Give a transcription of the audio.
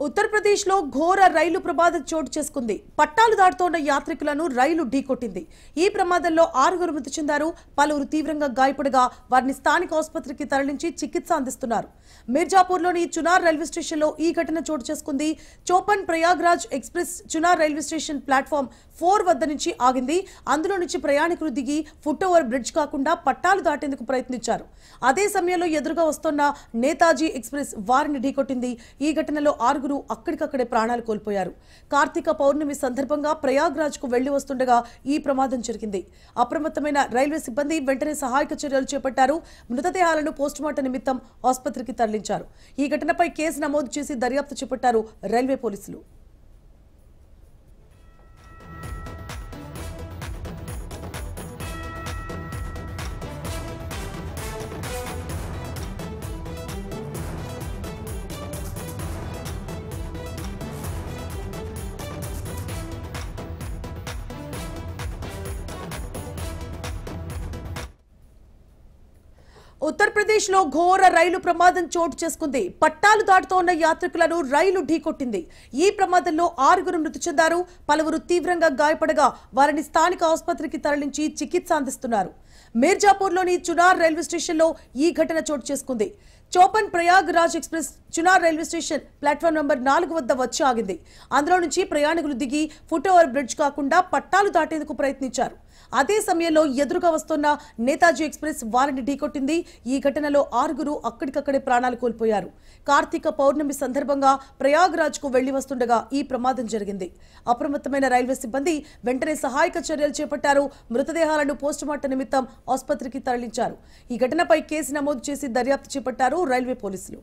ఉత్తరప్రదేశ్ లో ఘోర రైలు ప్రమాదం చోటు చేసుకుంది. పట్టాలు దాటుతోన్న యాత్రికులను రైలు ఢీకొట్టింది. ఈ ప్రమాదంలో 6 మృతి చెందారు. పలువురు తీవ్రంగా గాయపడగా వారిని స్థానిక ఆసుపత్రికి తరలించి చికిత్స అందిస్తున్నారు. మిర్జాపూర్లోని చునార్ రైల్వే స్టేషన్లో ఈ ఘటన చోటు చేసుకుంది. Chopan Prayagraj express Chunar railway station platform 4 వద్ద నుంచి ఆగింది. అందులో నుంచి ప్రయాణికులు దిగి ఫుట్ ఓవర్ బ్రిడ్జ్ కాకుండా పట్టాలు దాటేందుకు ప్రయత్నించారు. అదే సమయంలో ఎదురుగా వస్తున్న నేతాజీ ఎక్స్ప్రెస్ వారిని ఢీకొట్టింది. ఈ ఘటనలో 6 అక్కడికక్కడే ప్రాణాలు కోల్పోయారు. కార్తీక పౌర్ణమి సందర్భంగా ప్రయాగ్రాజ్ కు వెళ్లి వస్తుండగా ఈ ప్రమాదం జరిగింది. అప్రమత్తమైన రైల్వే సిబ్బంది వెంటనే సహాయక చర్యలు చేపట్టారు. మృతదేహాలను పోస్టుమార్టం నిమిత్తం ఆసుపత్రికి తరలించారు. ఈ ఘటనపై కేసు నమోదు చేసి దర్యాప్తు చేపట్టారు రైల్వే పోలీసులు. ఉత్తరప్రదేశ్ లో ఘోర రైలు ప్రమాదం చోటు చేసుకుంది. పట్టాలు దాటుతోన్న యాత్రికులను రైలు ఢీకొట్టింది. ఈ ప్రమాదంలో 6 మృతి చెందారు. పలువురు తీవ్రంగా గాయపడగా వారిని స్థానిక ఆసుపత్రికి తరలించి చికిత్స అందిస్తున్నారు. మిర్జాపూర్లోని చునార్ రైల్వే స్టేషన్లో ఈ ఘటన చోటు చేసుకుంది. Chopan Prayagraj express Chunar railway station platform number 4 వద్ద వచ్చి ఆగింది. అందులో నుంచి ప్రయాణికులు దిగి ఫుట్ ఓవర్ బ్రిడ్జ్ కాకుండా పట్టాలు దాటేందుకు ప్రయత్నించారు. అదే సమయంలో ఎదురుగా వస్తున్న నేతాజీ ఎక్స్ప్రెస్ వారిని ఢీకొట్టింది. ఈ ఘటనలో 6 అక్కడికక్కడే ప్రాణాలు కోల్పోయారు. కార్తీక పౌర్ణమి సందర్భంగా ప్రయాగ్రాజ్ కు వెళ్లి వస్తుండగా ఈ ప్రమాదం జరిగింది. అప్రమత్తమైన రైల్వే సిబ్బంది వెంటనే సహాయక చర్యలు చేపట్టారు. మృతదేహాలను పోస్టుమార్టం నిమిత్తం ఆసుపత్రికి తరలించారు. ఈ ఘటనపై కేసు నమోదు చేసి దర్యాప్తు చేపట్టారు రైల్వే పోలీసులు.